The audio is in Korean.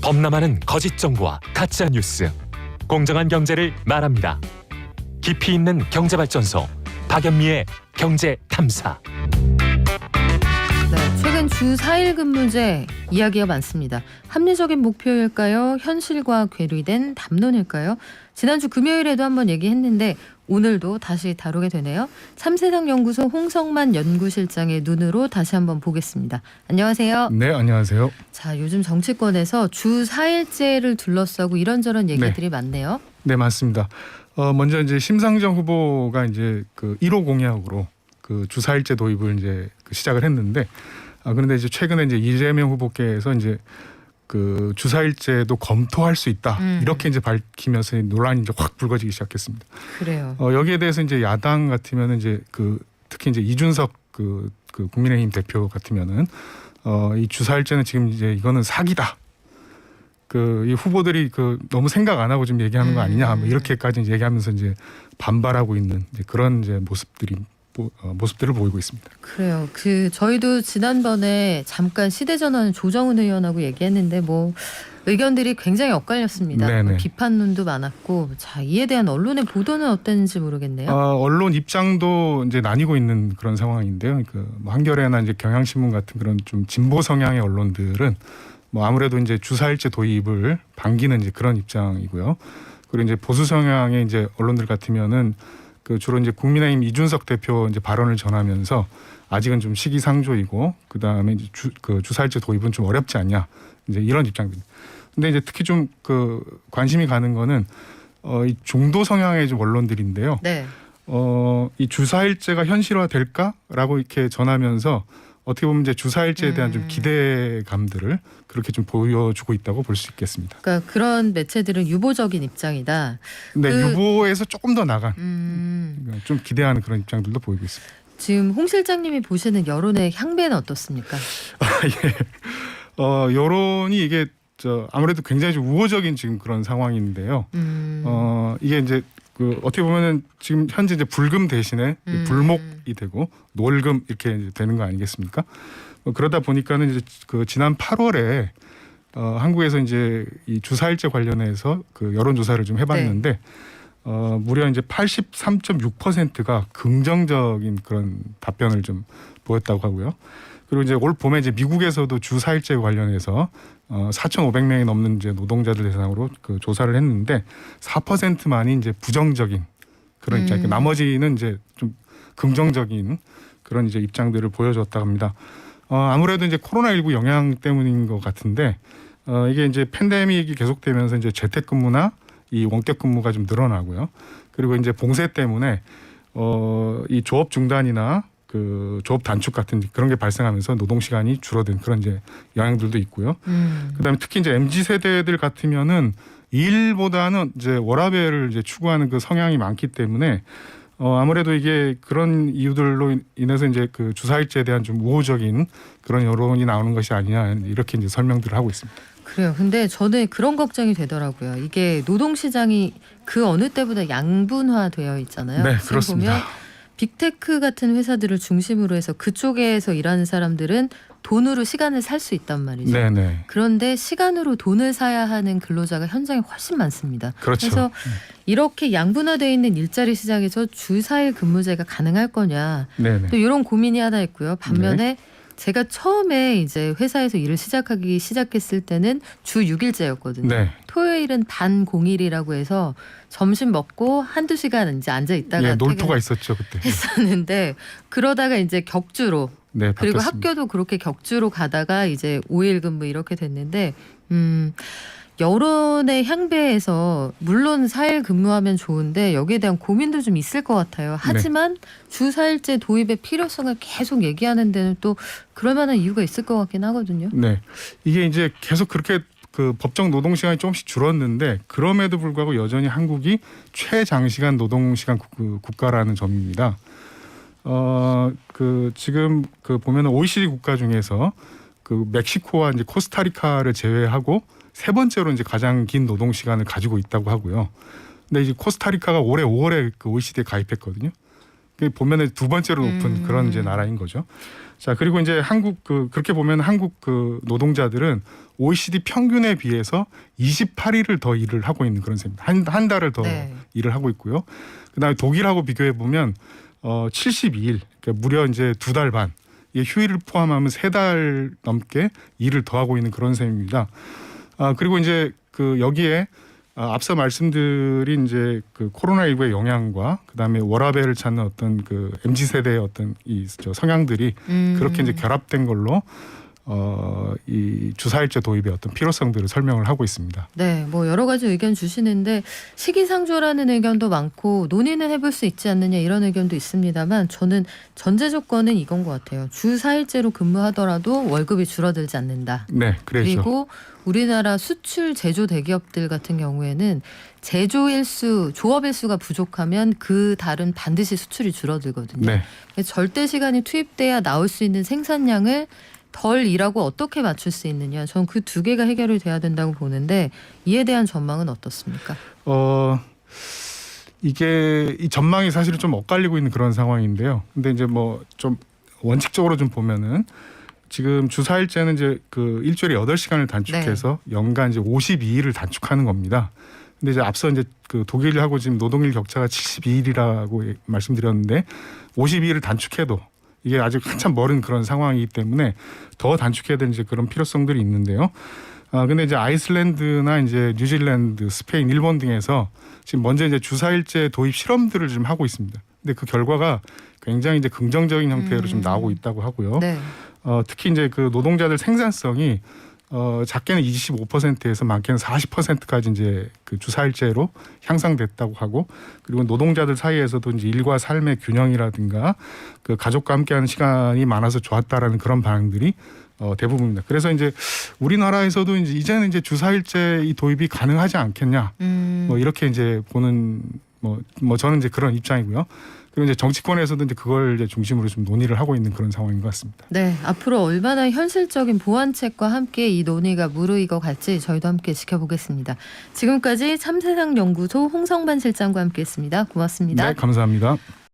범람하는 거짓 정보와 가짜 뉴스, 공정한 경제를 말합니다. 깊이 있는 경제발전소 박연미의 경제탐사. 네, 최근 주 4일 근무제 이야기가 많습니다. 합리적인 목표일까요? 현실과 괴리된 담론일까요? 지난주 금요일에도 한번 얘기했는데 오늘도 다시 다루게 되네요. 참세상연구소 홍성만 연구실장의 눈으로 다시 한번 보겠습니다. 안녕하세요. 네, 안녕하세요. 자, 요즘 정치권에서 주 4일제를 둘러싸고 이런저런 얘기들이 많네요. 네, 맞습니다. 먼저 이제 심상정 후보가 이제 그 1호 공약으로 그 주 4일제 도입을 이제 시작을 했는데, 그런데 이제 최근에 이제 이재명 후보께서 이제 그 주 4일제도 검토할 수 있다 이렇게 이제 밝히면서 논란이 이제 확 불거지기 시작했습니다. 그래요. 여기에 대해서 이제 야당 같으면은 이제 그 특히 이제 이준석 그 국민의힘 대표 같으면은 이 주 4일제는 지금 이제 이거는 사기다. 이 후보들이 너무 생각 안 하고 좀 얘기하는 거 아니냐, 뭐 이렇게까지 이제 얘기하면서 이제 반발하고 있는 이제 그런 이제 모습들을 보이고 있습니다. 그래요. 저희도 지난번에 잠깐 시대전환 조정훈 의원하고 얘기했는데 뭐 의견들이 굉장히 엇갈렸습니다. 뭐 비판론도 많았고, 자, 이에 대한 언론의 보도는 어땠는지 모르겠네요. 언론 입장도 이제 나뉘고 있는 그런 상황인데요. 뭐 한겨레나 이제 경향신문 같은 그런 좀 진보 성향의 언론들은 뭐 아무래도 이제 주 4일제 도입을 반기는 이제 그런 입장이고요. 그리고 이제 보수 성향의 이제 언론들 같으면은 주로 이제 국민의힘 이준석 대표 이제 발언을 전하면서 아직은 좀 시기상조이고, 그 다음에 이제 주 4일제 도입은 좀 어렵지 않냐, 이제 이런 입장들. 근데 이제 특히 좀 관심이 가는 거는 이 중도 성향의 좀 언론들인데요. 네. 이 주 4일제가 현실화될까라고 이렇게 전하면서 어떻게 보면 이제 주 4일제에 대한 좀 기대감들을 그렇게 좀 보여주고 있다고 볼 수 있겠습니다. 그러니까 그런 매체들은 유보적인 입장이다. 네, 유보에서 조금 더 나간 좀 기대하는 그런 입장들도 보이고 있습니다. 지금 홍 실장님이 보시는 여론의 향배는 어떻습니까? 예. 여론이 이게 아무래도 굉장히 좀 우호적인 지금 그런 상황인데요. 이게 이제 어떻게 보면은 지금 현재 이제 불금 대신에 불목이 되고 놀금 이렇게 이제 되는 거 아니겠습니까? 그러다 보니까는 이제 지난 8월에 한국에서 이제 이 주 4일제 관련해서 여론 조사를 좀 해봤는데, 무려 이제 83.6%가 긍정적인 그런 답변을 좀 보였다고 하고요. 그리고 이제 올 봄에 이제 미국에서도 주 4일제 관련해서 4,500명이 넘는 이제 노동자들 대상으로 조사를 했는데 4%만이 이제 부정적인 그런 입장. 나머지는 이제 좀 긍정적인 그런 이제 입장들을 보여줬다고 합니다. 아무래도 이제 코로나19 영향 때문인 것 같은데, 이게 이제 팬데믹이 계속되면서 이제 재택근무나 이 원격근무가 좀 늘어나고요. 그리고 이제 봉쇄 때문에 이 조업 중단이나 조업 단축 같은 그런 게 발생하면서 노동 시간이 줄어든 그런 이제 영향들도 있고요. 그다음에 특히 이제 MZ 세대들 같으면은 일보다는 이제 워라밸을 이제 추구하는 그 성향이 많기 때문에 아무래도 이게 그런 이유들로 인해서 이제 주 4일제에 대한 좀 우호적인 그런 여론이 나오는 것이 아니냐, 이렇게 이제 설명들을 하고 있습니다. 그래요. 근데 저는 그런 걱정이 되더라고요. 이게 노동시장이 그 어느 때보다 양분화되어 있잖아요. 네, 그렇습니다. 보면 빅테크 같은 회사들을 중심으로 해서 그쪽에서 일하는 사람들은 돈으로 시간을 살 수 있단 말이죠. 네네. 그런데 시간으로 돈을 사야 하는 근로자가 현장에 훨씬 많습니다. 그렇죠. 그래서 이렇게 양분화되어 있는 일자리 시장에서 주 4일 근무제가 가능할 거냐. 네네. 또 이런 고민이 하나 있고요. 반면에 제가 처음에 이제 회사에서 일을 시작했을 때는 주 6일제였거든요. 네. 토요일은 반 공일이라고 해서 점심 먹고 한두 시간 이제 앉아 있다가 놀토가 있었죠, 그때. 했었는데, 그러다가 이제 격주로, 그리고 바뀌었습니다. 학교도 그렇게 격주로 가다가 이제 5일 근무 이렇게 됐는데, 여론의 향배에서 물론 4일 근무하면 좋은데 여기에 대한 고민도 좀 있을 것 같아요. 하지만 주 4일제 도입의 필요성을 계속 얘기하는 데는 또 그럴 만한 이유가 있을 것 같긴 하거든요. 네, 이게 이제 계속 그렇게 법정 노동 시간이 조금씩 줄었는데, 그럼에도 불구하고 여전히 한국이 최장시간 노동 시간 국가라는 점입니다. 지금 보면은 OECD 국가 중에서 멕시코와 이제 코스타리카를 제외하고 세 번째로 이제 가장 긴 노동 시간을 가지고 있다고 하고요. 근데 이제 코스타리카가 올해 5월에 OECD에 가입했거든요. 보면은 두 번째로 높은 그런 이제 나라인 거죠. 자, 그리고 이제 한국 그렇게 보면 한국 노동자들은 OECD 평균에 비해서 28일을 더 일을 하고 있는 그런 셈입니다. 한 달을 더 네. 일을 하고 있고요. 그다음에 독일하고 비교해 보면 72일, 그러니까 무려 이제 2달 반. 이 휴일을 포함하면 3달 넘게 일을 더 하고 있는 그런 셈입니다. 그리고 이제 여기에 앞서 말씀드린 이제 코로나19의 영향과 그다음에 워라밸을 찾는 어떤 MZ 세대의 어떤 성향들이 그렇게 이제 결합된 걸로 이 주사일제 도입의 어떤 필요성들을 설명을 하고 있습니다. 네, 뭐 여러 가지 의견 주시는데 시기상조라는 의견도 많고 논의는 해볼 수 있지 않느냐 이런 의견도 있습니다만 저는 전제 조건은 이건 것 같아요. 주 4일제로 근무하더라도 월급이 줄어들지 않는다. 네, 그렇죠. 그리고 우리나라 수출 제조 대기업들 같은 경우에는 제조 일수, 조업 일수가 부족하면 그 달은 반드시 수출이 줄어들거든요. 네. 절대 시간이 투입돼야 나올 수 있는 생산량을 덜 일하고 어떻게 맞출 수 있느냐. 저는 그 두 개가 해결이 돼야 된다고 보는데 이에 대한 전망은 어떻습니까? 이게 이 전망이 사실은 좀 엇갈리고 있는 그런 상황인데요. 근데 이제 뭐 좀 원칙적으로 좀 보면은 지금 주 4일제는 이제 일주일에 8시간을 단축해서 연간 이제 52일을 단축하는 겁니다. 근데 이제 앞서 이제 독일하고 지금 노동일 격차가 72일이라고 말씀드렸는데 52일을 단축해도 이게 아직 한참 멀은 그런 상황이기 때문에 더 단축해야 되는 이제 그런 필요성들이 있는데요. 근데 이제 아이슬란드나 이제 뉴질랜드, 스페인, 일본 등에서 지금 먼저 이제 주 4일제 도입 실험들을 좀 하고 있습니다. 근데 그 결과가 굉장히 이제 긍정적인 형태로 좀 나오고 있다고 하고요. 네. 특히 이제 노동자들 생산성이 작게는 25%에서 많게는 40%까지 이제 주 4일제로 향상됐다고 하고, 그리고 노동자들 사이에서도 이제 일과 삶의 균형이라든가 가족과 함께하는 시간이 많아서 좋았다라는 그런 반응들이 대부분입니다. 그래서 이제 우리나라에서도 이제는 이제 주 4일제 이 도입이 가능하지 않겠냐, 뭐 이렇게 이제 보는 뭐 저는 이제 그런 입장이고요. 그리고 이제 정치권에서도 이제 그걸 이제 중심으로 좀 논의를 하고 있는 그런 상황인 것 같습니다. 네, 앞으로 얼마나 현실적인 보완책과 함께 이 논의가 무르익어 갈지 저희도 함께 지켜보겠습니다. 지금까지 참세상 연구소 홍성반 실장과 함께했습니다. 고맙습니다. 네, 감사합니다.